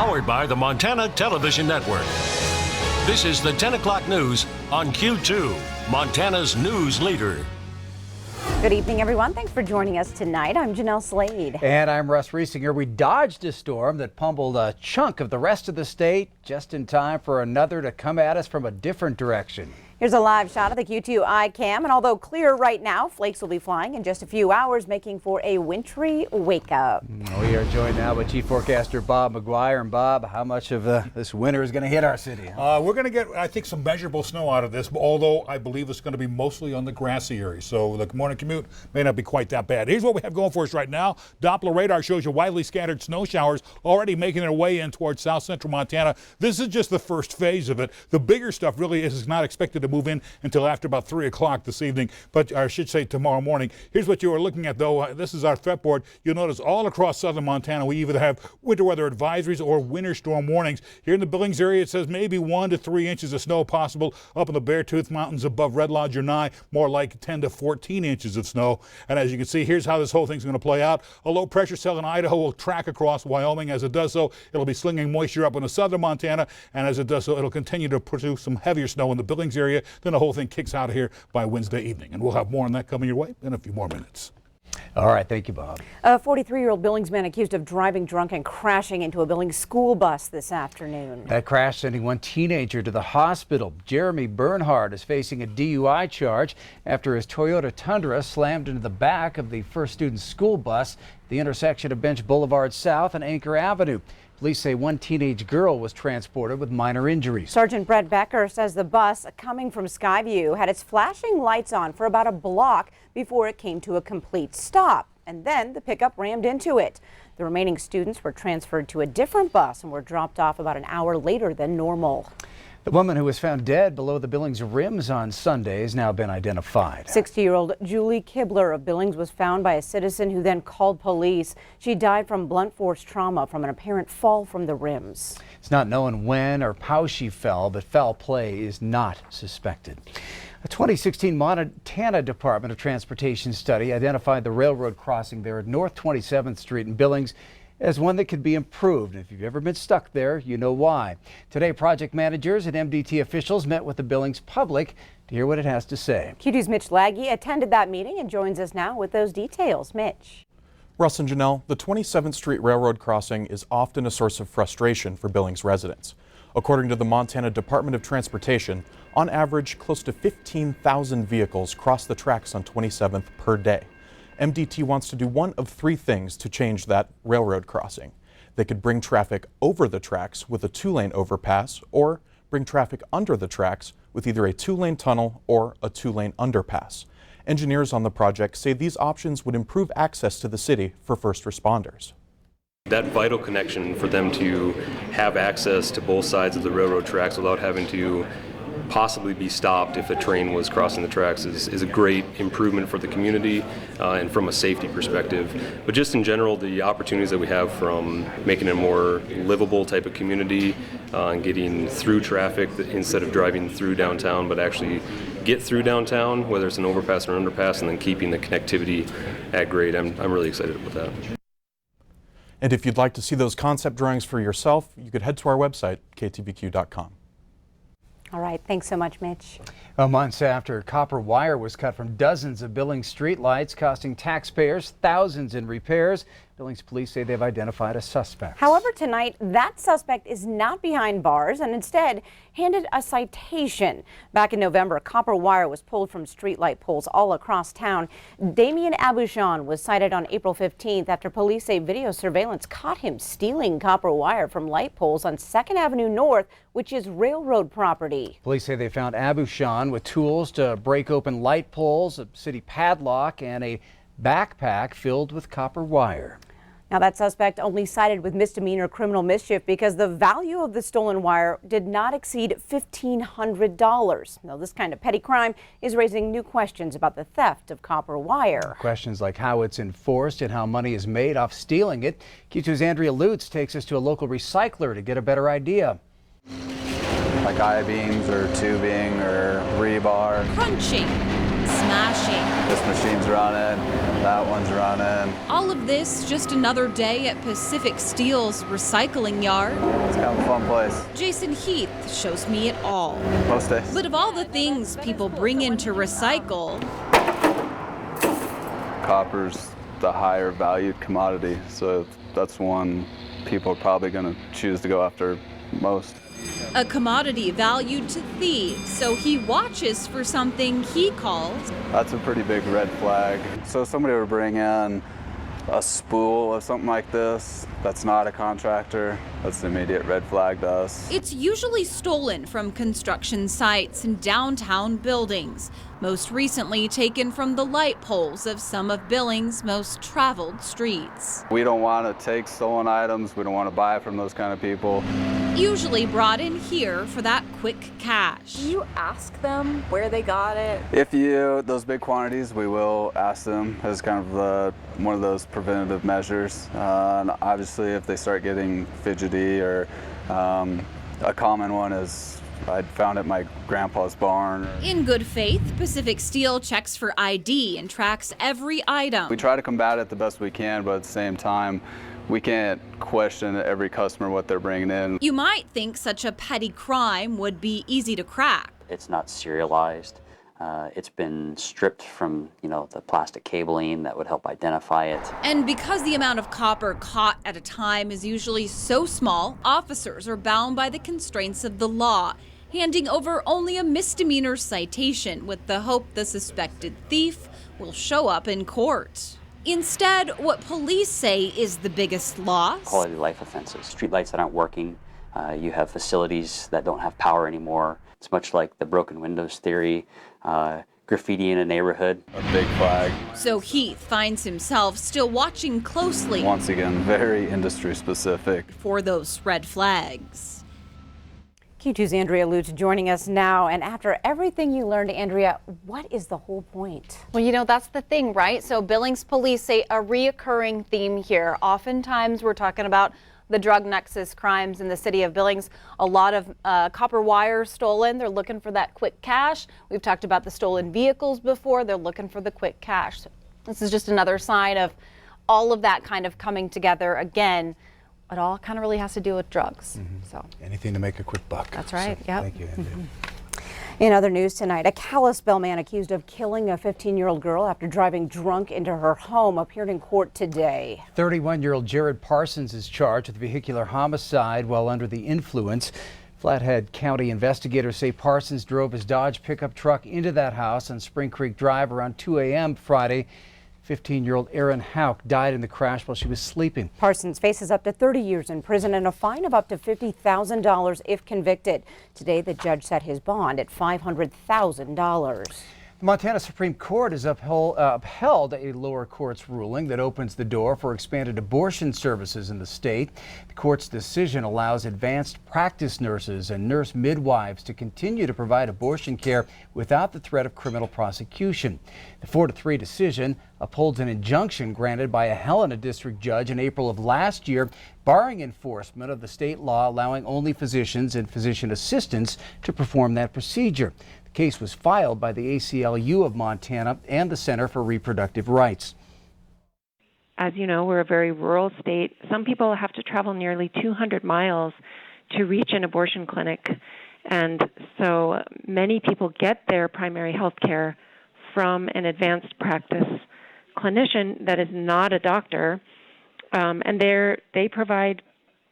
Powered by the Montana Television Network. This is the 10 o'clock news on Q2, Montana's news leader. Good evening, everyone. Thanks for joining us tonight. I'm Jeanelle Slade. And I'm Russ Riesinger. We dodged a storm that pummeled a chunk of the rest of the state just in time for another to come at us from a different direction. Here's a live shot of the Q2 iCam, and although clear right now, flakes will be flying in just a few hours, making for a wintry wake-up. We are joined now by Chief Forecaster Bob McGuire. And Bob, how much of this winter is going to hit our city? We're going to get, I think, some measurable snow out of this, although I believe it's going to be mostly on the grassy area, so the morning commute may not be quite that bad. Here's what we have going for us right now. Doppler radar shows you widely scattered snow showers already making their way in towards south central Montana. This is just the first phase of it. The bigger stuff really is not expected to move in until after about 3 o'clock this evening, but I should say tomorrow morning. Here's what you are looking at, though. This is our fretboard. You'll notice all across southern Montana we either have winter weather advisories or winter storm warnings. Here in the Billings area, it says maybe 1 to 3 inches of snow possible up in the Beartooth Mountains above Red Lodge or Nye, more like 10 to 14 inches of snow. And as you can see, here's how this whole thing's going to play out. A low pressure cell in Idaho will track across Wyoming. As it does so, it'll be slinging moisture up into southern Montana, and as it does so, it'll continue to produce some heavier snow in the Billings area. Then the whole thing kicks out of here by Wednesday evening, and we'll have more on that coming your way in a few more minutes. All right, thank you, Bob. A 43-year-old Billings man accused of driving drunk and crashing into a Billings school bus this afternoon. That crash sending one teenager to the hospital. Jeremy Bernhardt is facing a DUI charge after his Toyota Tundra slammed into the back of the first student's school bus at the intersection of Bench Boulevard South and Anchor Avenue. Police say one teenage girl was transported with minor injuries. Sergeant Brett Becker says the bus coming from Skyview had its flashing lights on for about a block before it came to a complete stop, and then the pickup rammed into it. The remaining students were transferred to a different bus and were dropped off about an hour later than normal. The woman who was found dead below the Billings rims on Sunday has now been identified. 60-year-old Julie Kibler of Billings was found by a citizen who then called police. She died from blunt force trauma from an apparent fall from the rims. It's not known when or how she fell, but foul play is not suspected. A 2016 Montana Department of Transportation study identified the railroad crossing there at North 27th Street in Billings as one that could be improved. If you've ever been stuck there, you know why. Today, project managers and MDT officials met with the Billings public to hear what it has to say. Q2's Mitch Laggy attended that meeting and joins us now with those details. Mitch. Russ and Jeanelle, the 27th Street Railroad crossing is often a source of frustration for Billings residents. According to the Montana Department of Transportation, on average, close to 15,000 vehicles cross the tracks on 27th per day. MDT wants to do one of 3 things to change that railroad crossing. They could bring traffic over the tracks with a 2-lane overpass, or bring traffic under the tracks with either a 2-lane tunnel or a 2-lane underpass. Engineers on the project say these options would improve access to the city for first responders. That vital connection for them to have access to both sides of the railroad tracks without having to possibly be stopped if a train was crossing the tracks is a great improvement for the community and from a safety perspective. But just in general, the opportunities that we have from making it a more livable type of community and getting through traffic instead of driving through downtown, but actually get through downtown, whether it's an overpass or underpass, and then keeping the connectivity at grade. I'm really excited about that. And if you'd like to see those concept drawings for yourself, you could head to our website, ktvq.com. All right, thanks so much, Mitch. Months after copper wire was cut from dozens of Billings streetlights, costing taxpayers thousands in repairs, Billings police say they've identified a suspect. However, tonight, that suspect is not behind bars and instead handed a citation. Back in November, copper wire was pulled from streetlight poles all across town. Damian Abushan was cited on April 15th after police say video surveillance caught him stealing copper wire from light poles on 2nd Avenue North, which is railroad property. Police say they found Abushan with tools to break open light poles, a city padlock, and a backpack filled with copper wire. Now, that suspect only cited with misdemeanor criminal mischief because the value of the stolen wire did not exceed $1,500. Now, this kind of petty crime is raising new questions about the theft of copper wire. Questions like how it's enforced and how money is made off stealing it. Q2's Andrea Lutz takes us to a local recycler to get a better idea. Like I-beams or tubing or rebar. Crunching, smashing, this machine's running, that one's running. All of this just another day at Pacific Steel's recycling yard. It's kind of a fun place. Jason Heath shows me it all. Most days. But of all the things people bring in to recycle, Copper's the higher valued commodity, so that's one people are probably going to choose to go after most. a commodity valued to thieves, so he watches for something he calls That's a pretty big red flag. So if somebody would bring in a spool of something like this, that's not a contractor, that's an immediate red flag to us. It's usually stolen from construction sites and downtown buildings, most recently taken from the light poles of some of Billings' most traveled streets. We don't want to take stolen items, we don't want to buy from those kind of people. Usually brought in here for that quick cash. Do you ask them where they got it? If those big quantities, we will ask them as kind of one of those preventative measures. And obviously, if they start getting fidgety, or a common one is I found at my grandpa's barn. In good faith, Pacific Steel checks for ID and tracks every item. We try to combat it the best we can, but at the same time, we can't question every customer what they're bringing in. You might think such a petty crime would be easy to crack. It's not serialized. It's been stripped from, the plastic cabling that would help identify it. And because the amount of copper caught at a time is usually so small, officers are bound by the constraints of the law, handing over only a misdemeanor citation with the hope the suspected thief will show up in court. Instead, what police say is the biggest loss: Quality of life offenses, streetlights that aren't working, you have facilities that don't have power anymore. It's much like the broken windows theory, graffiti in a neighborhood. A big flag. So Heath finds himself still watching closely. Once again, very industry specific. For those red flags. Q2's Andrea Lutz joining us now. And after everything you learned, Andrea, what is the whole point? Well, that's the thing, right? So Billings police say a reoccurring theme here. Oftentimes we're talking about the drug nexus crimes in the city of Billings. A lot of copper wire stolen. They're looking for that quick cash. We've talked about the stolen vehicles before. They're looking for the quick cash. This is just another sign of all of that kind of coming together again. It all kind of really has to do with drugs. So anything to make a quick buck. That's right. So, Yep. Thank you, Andrea. In other news tonight, a Kalispell man accused of killing a 15-year-old girl after driving drunk into her home appeared in court today. 31-year-old Jared Parsons is charged with vehicular homicide while under the influence. Flathead County investigators say Parsons drove his Dodge pickup truck into that house on Spring Creek Drive around 2 a.m. Friday. 15-year-old Erin Hauk died in the crash while she was sleeping. Parsons faces up to 30 years in prison and a fine of up to $50,000 if convicted. Today, the judge set his bond at $500,000. The Montana Supreme Court has upheld a lower court's ruling that opens the door for expanded abortion services in the state. The court's decision allows advanced practice nurses and nurse midwives to continue to provide abortion care without the threat of criminal prosecution. The 4-3 decision upholds an injunction granted by a Helena district judge in April of last year, barring enforcement of the state law allowing only physicians and physician assistants to perform that procedure. The case was filed by the ACLU of Montana and the Center for Reproductive Rights. As you know, we're a very rural state. Some people have to travel nearly 200 miles to reach an abortion clinic. And so many people get their primary health care from an advanced practice clinician that is not a doctor. And they provide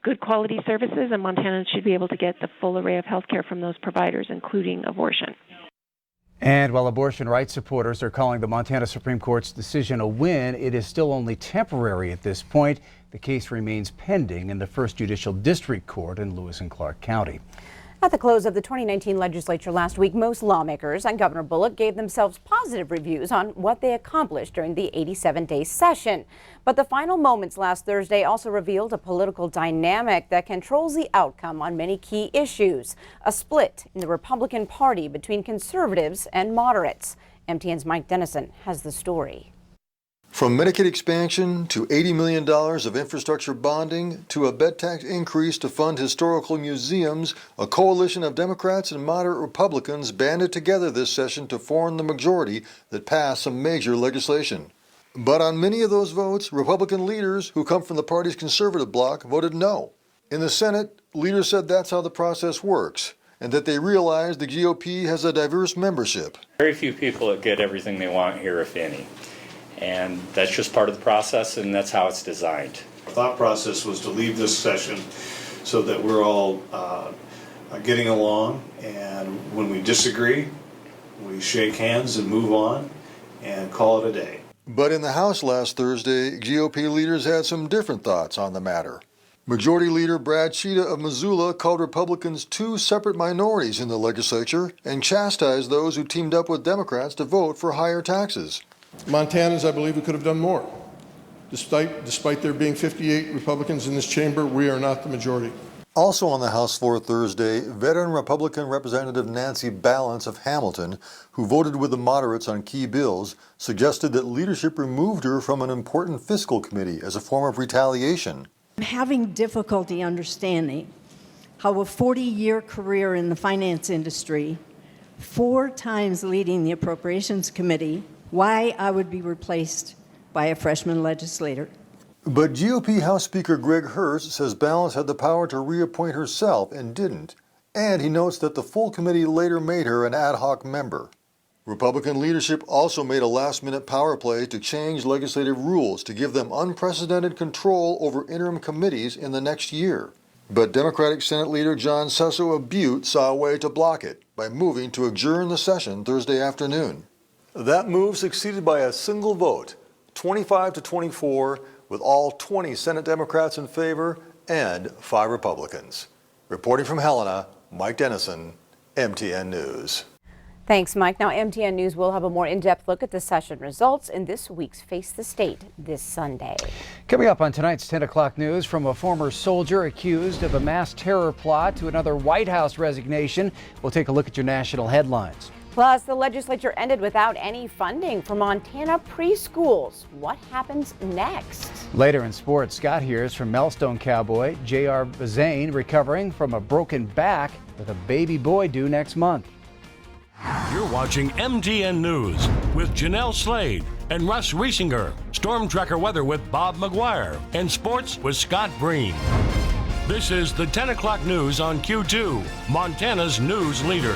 good quality services, and Montanans should be able to get the full array of health care from those providers, including abortion. And while abortion rights supporters are calling the Montana Supreme Court's decision a win, it is still only temporary at this point. The case remains pending in the First Judicial District Court in Lewis and Clark County. At the close of the 2019 legislature last week, most lawmakers and Governor Bullock gave themselves positive reviews on what they accomplished during the 87-day session. But the final moments last Thursday also revealed a political dynamic that controls the outcome on many key issues. A split in the Republican Party between conservatives and moderates. MTN's Mike Dennison has the story. From Medicaid expansion to $80 million of infrastructure bonding to a bed tax increase to fund historical museums, a coalition of Democrats and moderate Republicans banded together this session to form the majority that passed some major legislation. But on many of those votes, Republican leaders who come from the party's conservative bloc voted no. In the Senate, leaders said that's how the process works, and that they realize the GOP has a diverse membership. Very few people that get everything they want here, if any. And that's just part of the process, and that's how it's designed. The thought process was to leave this session so that we're all getting along, and when we disagree, we shake hands and move on and call it a day. But in the House last Thursday, GOP leaders had some different thoughts on the matter. Majority Leader Brad Sheeta of Missoula called Republicans two separate minorities in the legislature and chastised those who teamed up with Democrats to vote for higher taxes. Montanans, I believe we could have done more. Despite there being 58 Republicans in this chamber, we are not the majority. Also on the House floor Thursday, veteran Republican Representative Nancy Balance of Hamilton, who voted with the moderates on key bills, suggested that leadership removed her from an important fiscal committee as a form of retaliation. I'm having difficulty understanding how a 40-year career in the finance industry, 4 times leading the Appropriations Committee, why I would be replaced by a freshman legislator. But GOP House Speaker Greg Hurst says Balance had the power to reappoint herself and didn't. And he notes that the full committee later made her an ad hoc member. Republican leadership also made a last-minute power play to change legislative rules to give them unprecedented control over interim committees in the next year. But Democratic Senate Leader John Sesso of Butte saw a way to block it by moving to adjourn the session Thursday afternoon. That move succeeded by a single vote, 25-24, with all 20 Senate Democrats in favor and 5 Republicans. Reporting from Helena, Mike Dennison, MTN News. Thanks, Mike. Now, MTN News will have a more in-depth look at the session results in this week's Face the State this Sunday. Coming up on tonight's 10 o'clock news, from a former soldier accused of a mass terror plot to another White House resignation, we'll take a look at your national headlines. Plus, the legislature ended without any funding for Montana preschools. What happens next? Later in sports, Scott hears from Melstone Cowboy J.R. Bazane recovering from a broken back with a baby boy due next month. You're watching MTN News with Jeanelle Slade and Russ Riesinger, Storm Tracker weather with Bob McGuire, and sports with Scott Breen. This is the 10 o'clock news on Q2, Montana's news leader.